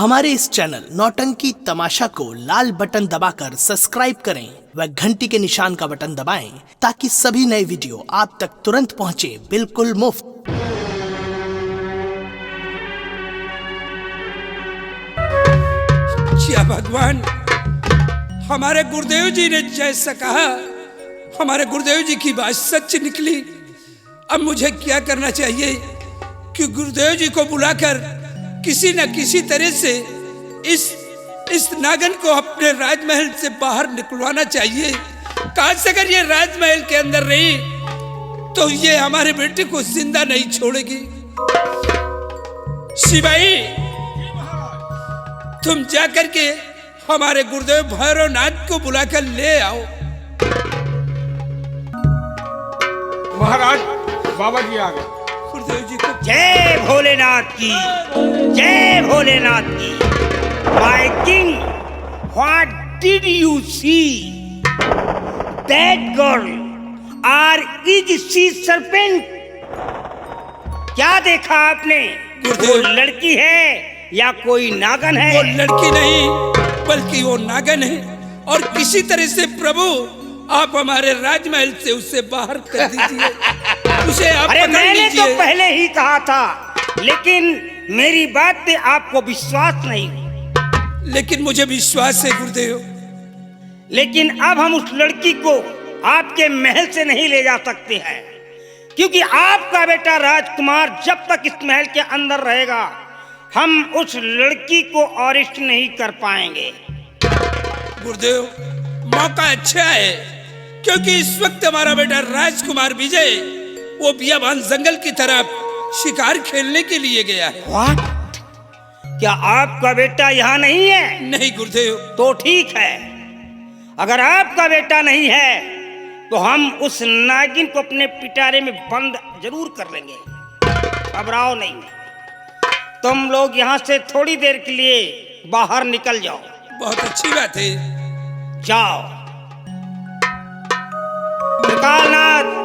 हमारे इस चैनल नौटंकी तमाशा को लाल बटन दबाकर सब्सक्राइब करें व घंटी के निशान का बटन दबाएं ताकि सभी नए वीडियो आप तक तुरंत पहुंचे बिल्कुल मुफ्त। या भगवान, हमारे गुरुदेव जी ने जैसा कहा, हमारे गुरुदेव जी की बात सच निकली। अब मुझे क्या करना चाहिए कि गुरुदेव जी को बुलाकर किसी न किसी तरह से इस नागन को अपने राजमहल से बाहर निकलवाना चाहिए। काश अगर ये राजमहल के अंदर रही तो ये हमारे बेटे को जिंदा नहीं छोड़ेगी। शिवाई, तुम जाकर के हमारे गुरुदेव भैरवनाथ को बुलाकर ले आओ। महाराज, बाबा जी आ गए। गुरुदेव जी को जय भोलेनाथ की, जय भोलेनाथ की। My king, what did you see? That girl, or is she serpent? क्या देखा आपने? वो लड़की है या कोई नागन है? वो लड़की नहीं बल्कि वो नागन है, और किसी तरह से प्रभु आप हमारे राजमहल से उसे बाहर कर दीजिए। उसे आप अरे पकड़ मैंने लीजिए। तो पहले ही कहा था, लेकिन मेरी बात पे आपको विश्वास नहीं। लेकिन मुझे विश्वास है गुरुदेव। लेकिन अब हम उस लड़की को आपके महल से नहीं ले जा सकते हैं, क्योंकि आपका बेटा राजकुमार जब तक इस महल के अंदर रहेगा हम उस लड़की को अरेस्ट नहीं कर पाएंगे। गुरुदेव, मौका अच्छा है, क्योंकि इस वक्त हमारा बेटा राजकुमार विजय वो बियाबान जंगल की तरफ शिकार खेलने के लिए गया है। What? क्या आपका बेटा यहाँ नहीं है? नहीं गुरुदेव। तो ठीक है, अगर आपका बेटा नहीं है तो हम उस नागिन को अपने पिटारे में बंद जरूर कर लेंगे। घबराओ नहीं, तुम लोग यहाँ से थोड़ी देर के लिए बाहर निकल जाओ। बहुत अच्छी बात है। जाओ। त्रिकालनाथ।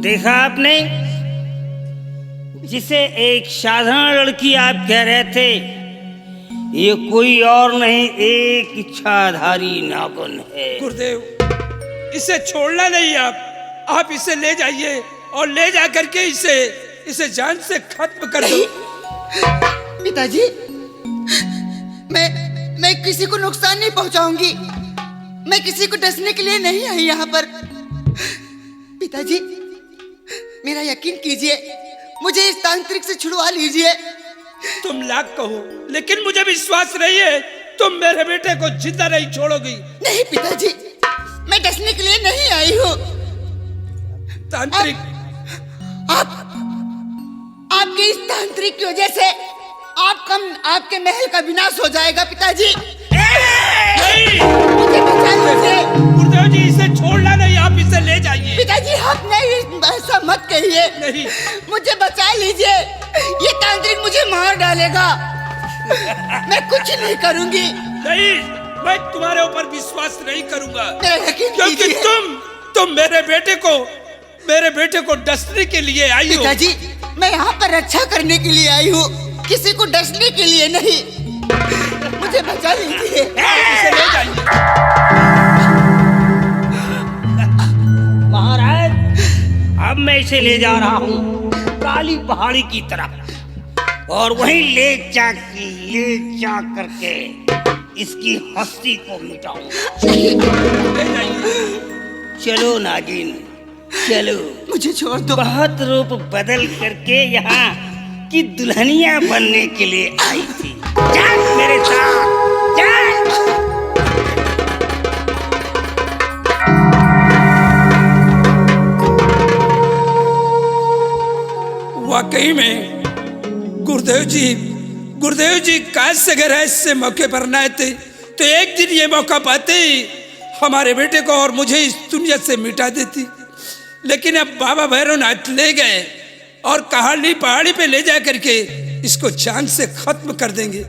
देखा आपने, जिसे एक साधारण लड़की आप कह रहे थे, ये कोई और नहीं, एक इच्छाधारी नागिन है। गुरुदेव, इसे छोड़ना नहीं आप इसे ले जाइए और ले जा करके इसे जान से खत्म कर दो। पिताजी, मैं किसी को नुकसान नहीं पहुंचाऊंगी। मैं किसी को डसने के लिए नहीं आई यहाँ पर। पिताजी, मेरा यकीन कीजिए, मुझे इस तांत्रिक से छुड़वा लीजिए। तुम लाख कहो, लेकिन मुझे विश्वास नहीं है तुम मेरे बेटे को जिंदा नहीं छोड़ोगी। नहीं पिताजी, मैं डसने के लिए नहीं आई हूँ। तांत्रिक, आपके इस तांत्रिक की वजह से आपके महल का विनाश हो जाएगा पिताजी। नहीं, मुझे बचा लीजिए। गुरुदेव जी, इसे छोड़ना नहीं, आप इसे ले जाइए। पिताजी, आप नहीं, ऐसा मत कहिए। नहीं, मुझे बचा लीजिए। ये तांत्रिक मुझे मार डालेगा। मैं कुछ नहीं करूंगी। नहीं, मैं तुम्हारे ऊपर विश्वास नहीं करूंगा, मेरा यकीन क्योंकि कीजिए। तुम मेरे बेटे को डसने के लिए आई हो। पिताजी, मैं यहाँ पर रक्षा करने के लिए आई हूँ, किसी को डसने के लिए नहीं। मुझे बचा लीजिए। इसे ले जाइए। महाराज, अब मैं इसे ले जा रहा हूँ काली पहाड़ी की तरफ, और वहीं ले जा करके इसकी हस्ती को मिटाऊंगा। ले जाइए। चलो नागिन, चलो। मुझे छोड़ दो। बहुत रूप बदल करके यहाँ की दुल्हनिया बनने के लिए आई थी। चल मेरे साथ, चल। वाकई में गुरुदेव जी काश से अगर ऐसे मौके पर न आते तो एक दिन ये मौका पाते ही हमारे बेटे को और मुझे इस दुनिया से मिटा देती। लेकिन अब बाबा भैरवनाथ ले गए और काली पहाड़ी पे ले जा करके इसको जान से खत्म कर देंगे।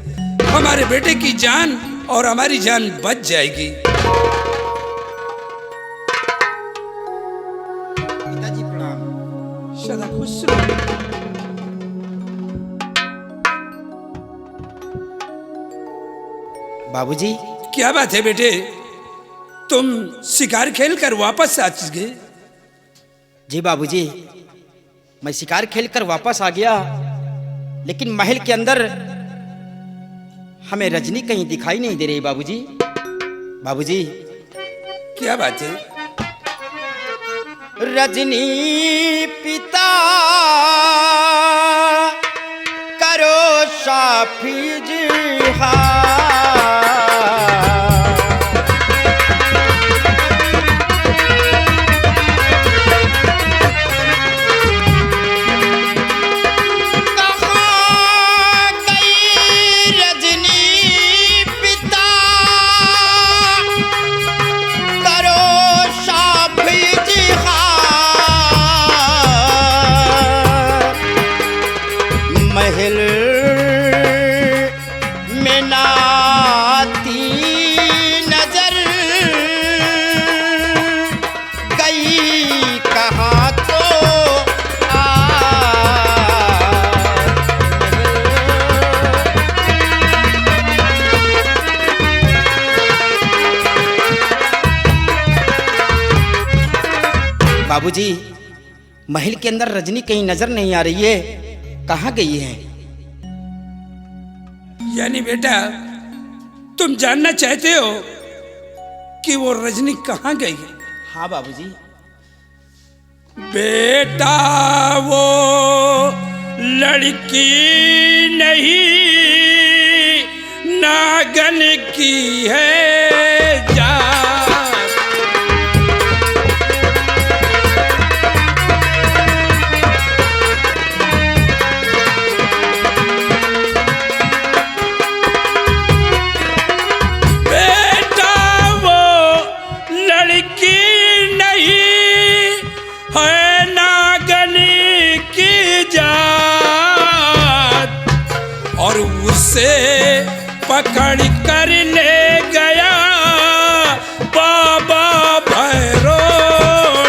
हमारे बेटे की जान और हमारी जान बच जाएगी। पिताजी प्रणाम। सदा खुश रहो। बाबूजी, क्या बात है बेटे, तुम शिकार खेल कर वापस आ गए? जी बाबूजी, मैं शिकार खेलकर वापस आ गया, लेकिन महल के अंदर हमें रजनी कहीं दिखाई नहीं दे रही। बाबूजी, क्या बात है? रजनी पिता करो साफी जिहाद। बाबूजी, महल के अंदर रजनी कहीं नजर नहीं आ रही है, कहाँ गई है? यानी बेटा, तुम जानना चाहते हो कि वो रजनी कहाँ गई है? हाँ बाबूजी। बेटा, वो लड़की नहीं नागन की है जान। पकड़ कर ले गया बाबा भैरवनाथ।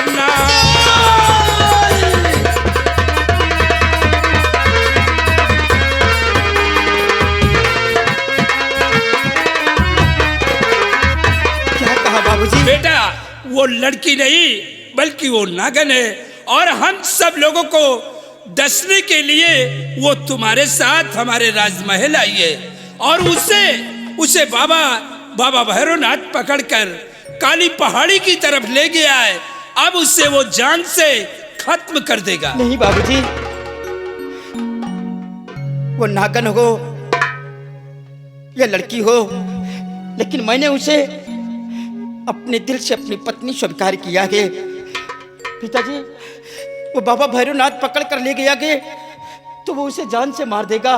लड़की नहीं बल्कि वो नागन है, और हम सब लोगों को डसने के लिए वो तुम्हारे साथ हमारे राजमहल आई है, और उसे बाबा भैरवनाथ पकड़कर काली पहाड़ी की तरफ ले गया है। अब उससे वो जान से खत्म कर देगा। नहीं बाबूजी, वो नागन हो या लड़की हो, लेकिन मैंने उसे अपने दिल से अपनी पत्नी स्वीकार किया है। पिताजी, वो बाबा भैरवनाथ पकड़ कर ले गया के तो वो उसे जान से मार देगा,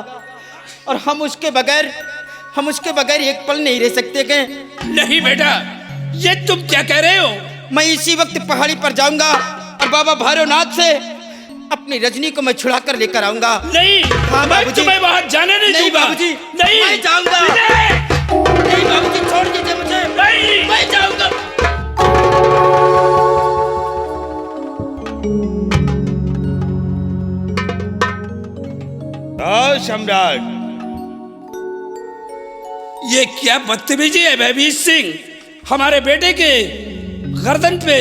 और हम उसके बगैर एक पल नहीं रह सकते के। नहीं बेटा, ये तुम क्या कह रहे हो? मैं इसी वक्त पहाड़ी पर जाऊंगा और बाबा भैरवनाथ से अपनी रजनी को मैं छुड़ा कर लेकर आऊंगा। नहीं, हाँ, मैं तुम्हें वहां जाने नहीं दूंगा। बाबूजी, नहीं, मैं जाऊंगा। नहीं बाबूजी, छोड़ दीजिए मुझे। नहीं, मैं जाऊंगा। सम्राट, ये क्या बदतमीजी है भयभीत सिंह? हमारे बेटे के गर्दन पे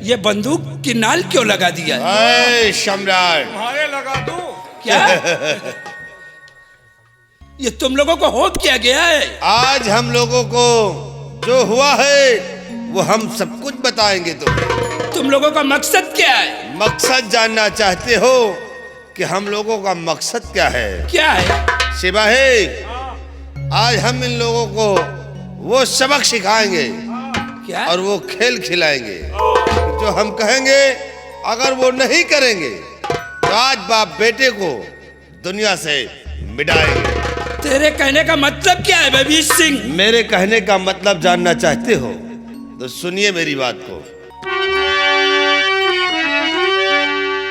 ये बंदूक की नाल क्यों लगा दिया? ऐ सम्राट, तुम्हारे लगा दूं क्या? ये तुम लोगों को हो क्या गया है? आज हम लोगों को जो हुआ है वो हम सब कुछ बताएंगे तुम्हें। तुम लोगों का मकसद क्या है? मकसद जानना चाहते हो कि हम लोगों का मकसद क्या है? क्या है? सिपाही, आज हम इन लोगों को वो सबक सिखाएंगे क्या? और वो खेल खिलाएंगे जो हम कहेंगे। अगर वो नहीं करेंगे तो आज बाप बेटे को दुनिया से मिटाएंगे। तेरे कहने का मतलब क्या है भयभीत सिंह? मेरे कहने का मतलब जानना चाहते हो तो सुनिए मेरी बात को।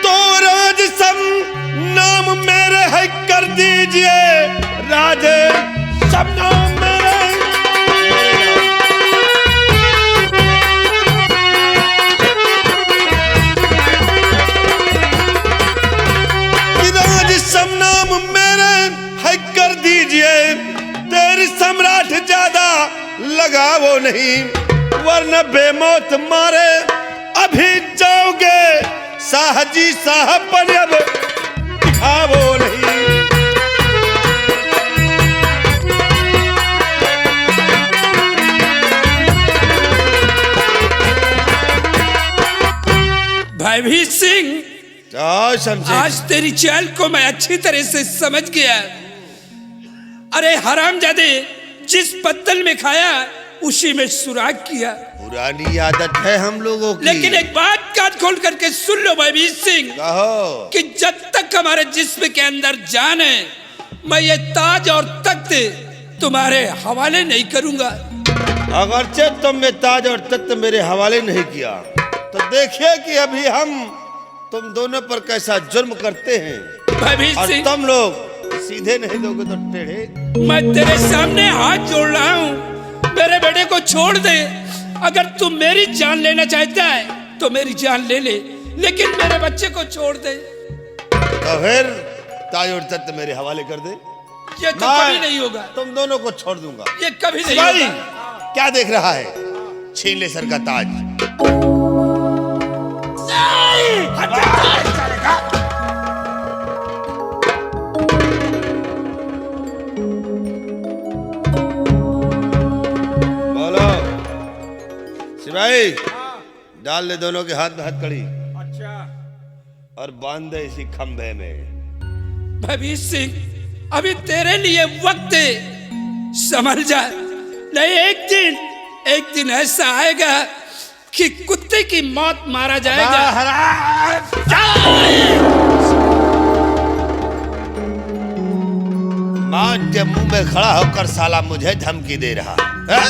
तो राजसम नाम मेरे है कर दीजिए, राजे सब नाम मेरे। राजसम नाम मेरे है कर दीजिए, तेरी सम्राट ज्यादा लगावो नहीं, वरना बेमौत मारे अभी जाओगे। साहजी साहब पर अब दिखावो नहीं। भयभीत सिंह, समझे? आज तेरी चाल को मैं अच्छी तरह से समझ गया। अरे हरामजादे, जिस पत्तल में खाया उसी में सुराग किया। पुरानी आदत है हम लोगों की। लेकिन एक बात कान खोल करके सुन लो भयभीत सिंह, कहो। कि जब तक हमारे जिस्म के अंदर जान है, मैं ये ताज और तख्त तुम्हारे हवाले नहीं करूंगा। अगरचे तुमने ताज और तख्त मेरे हवाले नहीं किया तो देखिए कि अभी हम तुम दोनों पर कैसा जुर्म करते हैं। भयभीत और सिंह, तुम लोग सीधे नहीं दोगे तो टेढ़े। मैं तेरे सामने हाथ जोड़ रहा हूँ, मेरे बेटे को छोड़ दे। अगर तू मेरी जान लेना चाहता है तो मेरी जान ले ले, लेकिन मेरे बच्चे को छोड़ दे। तो फिर ताज और तख्त मेरे हवाले कर दे। ये तो कभी नहीं होगा। तुम दोनों को छोड़ दूंगा। ये कभी नहीं भाई, होगा। क्या देख रहा है? छीन ले सर का ताज। बोलो सिपाही, डाल दे दोनों के हाथ में हथकड़ी। अच्छा। और बांध दे इसी खंभे में। भयभीत सिंह, अभी तेरे लिए वक्त है, संभल जा। नहीं, एक दिन ऐसा आएगा कि कुत्ते की मौत मारा जाएगा। मां के मुंह में खड़ा होकर साला मुझे धमकी दे रहा है?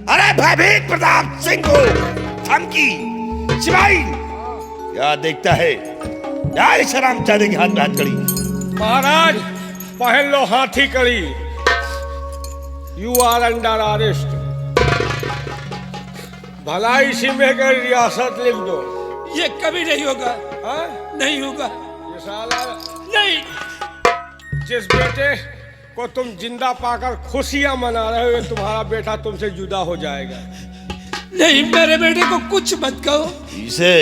अरे भयभीत प्रताप सिंह को धमकी? सिपाही, क्या देखता है? यार शराम चादे के हाथ में हथकड़ी। महाराज, पहन लो हाथी कड़ी। You are under arrest. भला इसी में कर रियासत लिख दो। ये कभी नहीं होगा। हाँ? नहीं होगा। ये साला नहीं। जिस बेटे को तुम जिंदा पाकर खुशियां मना रहे हो, तुम्हारा बेटा तुमसे जुदा हो जाएगा। नहीं, मेरे बेटे को कुछ मत कहो। इसे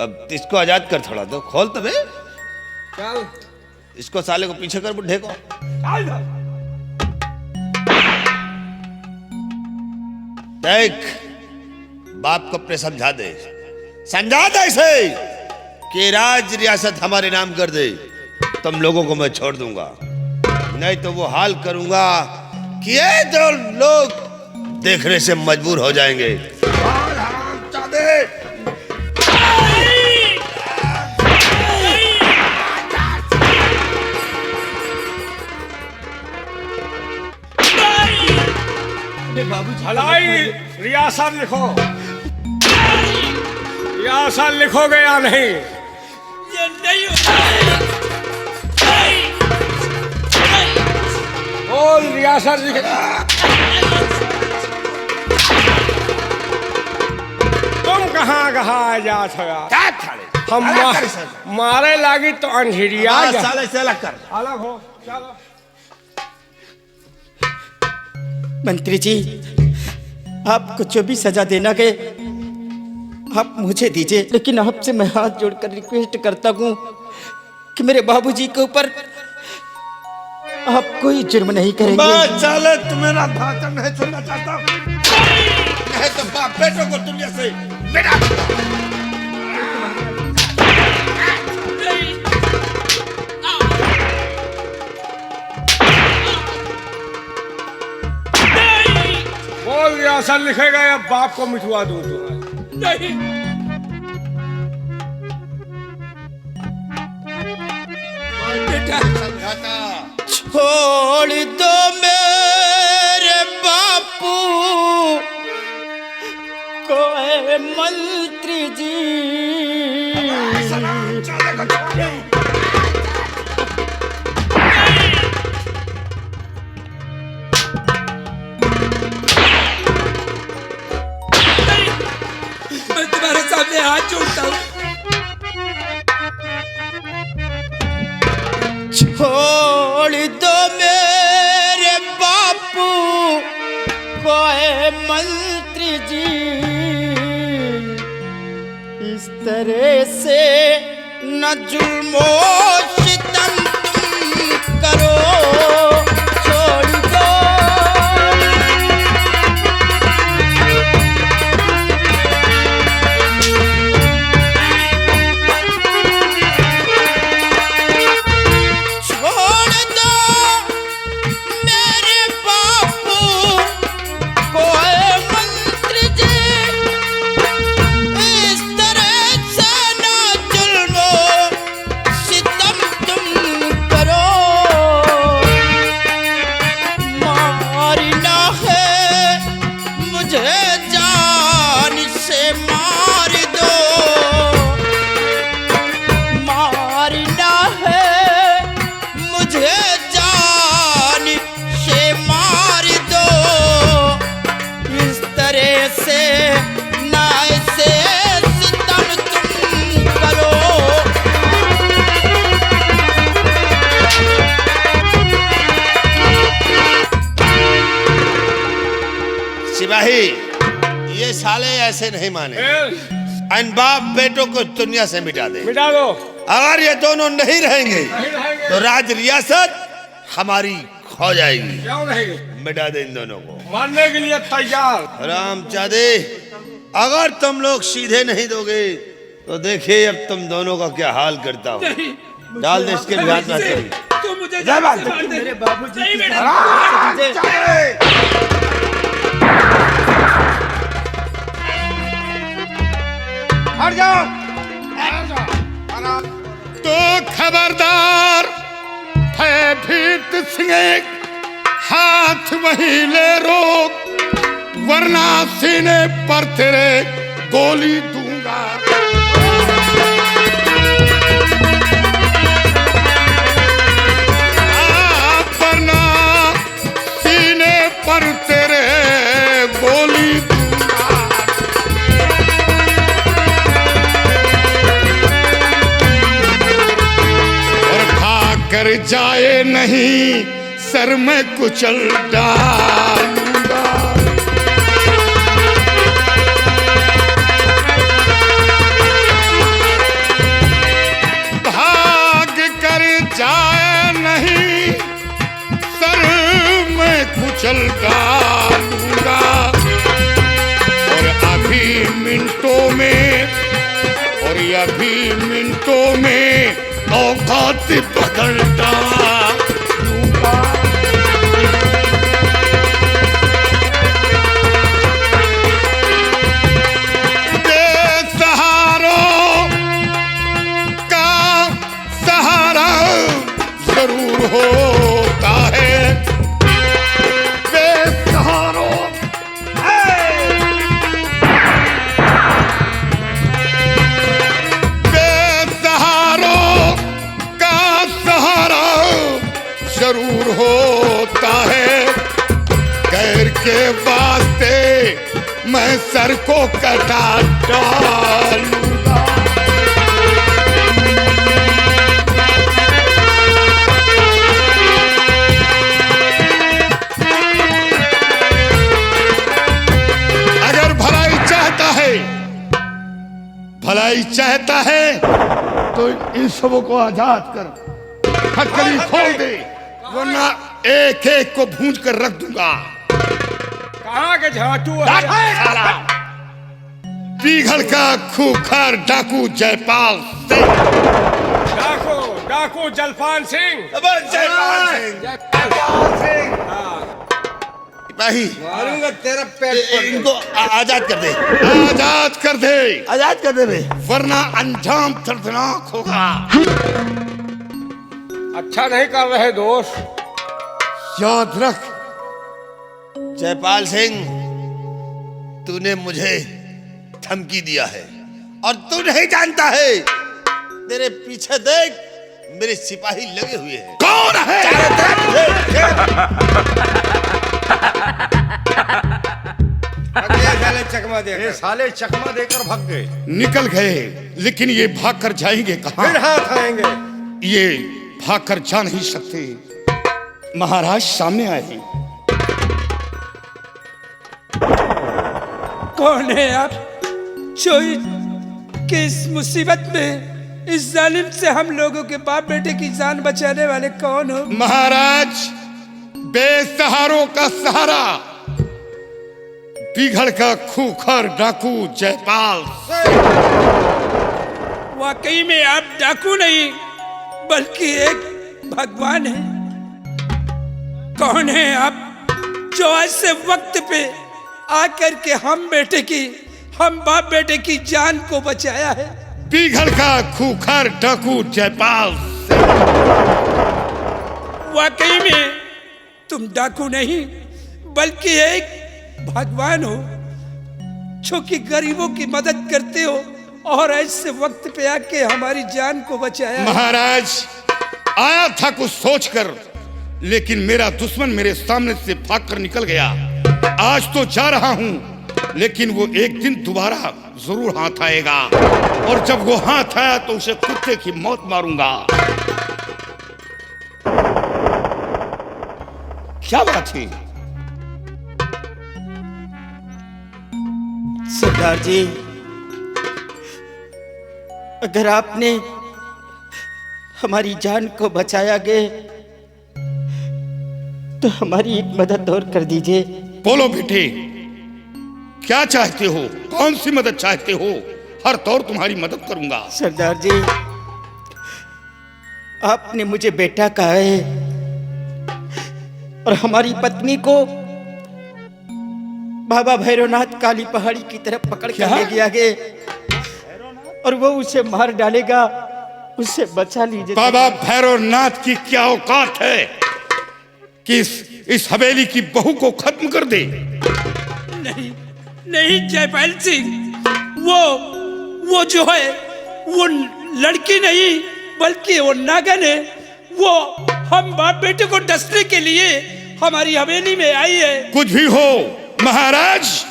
अब इसको आजाद कर, थोड़ा तो खोल तबे। चल इसको साले को पीछे कर, बुढ़े को। देख, बाप को अपने समझा दे इसे कि राज रियासत हमारे नाम कर दे, तुम लोगों को मैं छोड़ दूंगा। नहीं तो वो हाल करूंगा कि ये दो लोग देखने से मजबूर हो जाएंगे। भलाई रियासत लिखो, रियासत लिखोगे या नहीं? ये नहीं बोल रियासत लिख। तुम कहाँ आजाद हो? हम मारे लागी तो अंधेरिया साले से अलग कर। अलग हो, चलो। मंत्री जी, आपको जो भी सजा देना गए आप मुझे दीजिए, लेकिन आपसे मैं हाथ जोड़कर रिक्वेस्ट करता हूँ कि मेरे बाबूजी के ऊपर आप कोई जुर्म नहीं करेंगे। चले, तुम्हें भाषण नहीं सुनना चाहता, नहीं तो बाप बेटों को दुनिया से मिटा दूंगा। बोल रियासत लिखेगा या बाप को मिटवा दूं तुम्हारे? नहीं। बेटा छोड़ दो मेरे बापू को ऐ मंत्री जी, मैं तुम्हारे सामने हाथ जोड़ता हूँ। छोड़ दो मेरे बापू को ऐ मंत्री जी, इस तरह से न जुल्मो सितम तुम करो। छोड़ दो सिपाही, ये साले ऐसे नहीं माने। इन बाप बेटों को दुनिया से मिटा दे। मिटा दो। अगर ये दोनों नहीं रहेंगे तो राज रियासत हमारी खो जाएगी। क्यों नहीं? मिटा दे इन दोनों को। मानने के लिए तैयार। रामचादे, अगर तुम लोग सीधे नहीं दोगे तो देखिए अब तुम दोनों का क्या हाल करता हूँ। डाल दे इसके भी हाथ में। तू मुझे जान से मार दे। मेरे बाबूजी नहीं की बेटा। हट जाओ। तो खबरदार, भयभीत सिंह हाथ वहीं ले रोक, वरना सीने पर तेरे गोली दूंगा। वरना सीने पर तेरे गोली दूंगा। और भाग जाए नहीं, सर में कुचल डालूंगा। भी मिनटों में औकात बदल डालूंगा। बेसहारों का सहारा जरूर होता है। बेसहारों जरूर होता है। गैर के वास्ते मैं सर को कटा डालूंगा। अगर भलाई चाहता है तो इन सबों को आजाद कर, हथकड़ी खोल दे, वरना एक एक को भूंज कर रख दूंगा। कहाँ के झाटू है? साला पीघड़ का खूंखार डाकू जयपाल सिंह। डाकू जलपान सिंह। सिपाही मारूंगा तेरा पेट। इनको आजाद कर दे, आजाद कर दे, आजाद कर दे बे। वरना अंजाम दर्दनाक होगा। अच्छा नहीं कर रहे दोस्त। याद रख जयपाल सिंह, तूने मुझे धमकी दिया है और तू नहीं जानता है, तेरे पीछे देख मेरे सिपाही लगे हुए हैं। कौन है? साले चकमा दे, साले चकमा देकर भाग गए। निकल गए, लेकिन ये भाग कर जाएंगे कहाँ? फिर हाथ आएंगे। ये भाग कर जा नहीं सकते। महाराज सामने आए हैं। कौन है आप जो किस मुसीबत में इस जालिम से हम लोगों के बाप बेटे की जान बचाने वाले कौन हो? महाराज, बेसहारों का सहारा, पीघड़ का खूंखार डाकू जयपाल। वाकई में आप डाकू नहीं बल्कि एक भगवान है। कौन है आप जो ऐसे वक्त पे आकर के हम बाप बेटे की जान को बचाया है? पीघड़ का खूंखार डाकू जयपाल। वाकई में तुम डाकू नहीं बल्कि एक भगवान हो जो कि गरीबों की मदद करते हो और ऐसे वक्त पे आके हमारी जान को बचाया। महाराज, आया था कुछ सोचकर, लेकिन मेरा दुश्मन मेरे सामने से भागकर निकल गया। आज तो जा रहा हूं, लेकिन वो एक दिन दोबारा जरूर हाथ आएगा, और जब वो हाथ आया तो उसे कुत्ते की मौत मारूंगा। क्या बात है? सरदार जी, अगर आपने हमारी जान को बचाया गए तो हमारी एक मदद और कर दीजिए। बोलो बेटे, क्या चाहते हो? कौन सी मदद चाहते हो? हर तौर तुम्हारी मदद करूंगा। सरदार जी, आपने मुझे बेटा कहा है और हमारी पत्नी को बाबा भैरवनाथ काली पहाड़ी की तरफ पकड़ कर ले गया गए और वो उसे मार डालेगा, उसे बचा लीजिए। बाबा भैरवनाथ की क्या औकात है कि इस हवेली की बहू को खत्म कर दे? नहीं नहीं जयपाल सिंह, वो जो है वो लड़की नहीं बल्कि वो नागन है। वो हम बाप बेटे को डसने के लिए हमारी हवेली में आई है। कुछ भी हो महाराज,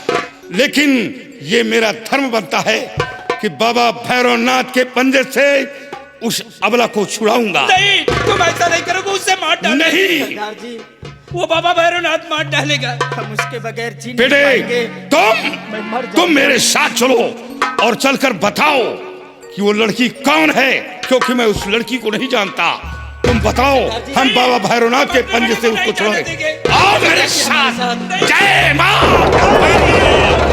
लेकिन ये मेरा धर्म बनता है कि बाबा भैरवनाथ के पंजे से उस अबला को छुड़ाऊंगा। नहीं, तुम ऐसा नहीं करोगे, उसे मार डालोगे। नहीं, सरदार जी, वो बाबा भैरवनाथ मार डालेगा। हम उसके बगैर जी नहीं बेटे, पाएंगे। मैं मर तुम जाऊंगा। मेरे साथ चलो और चलकर बताओ कि वो लड़की कौन है, क्योंकि मैं उस लड़की को नहीं जानता। तुम बताओ, हम बाबा भैरवनाथ के पंजे से उसको छुड़ाएंगे। आओ मेरे साथ। जय मां।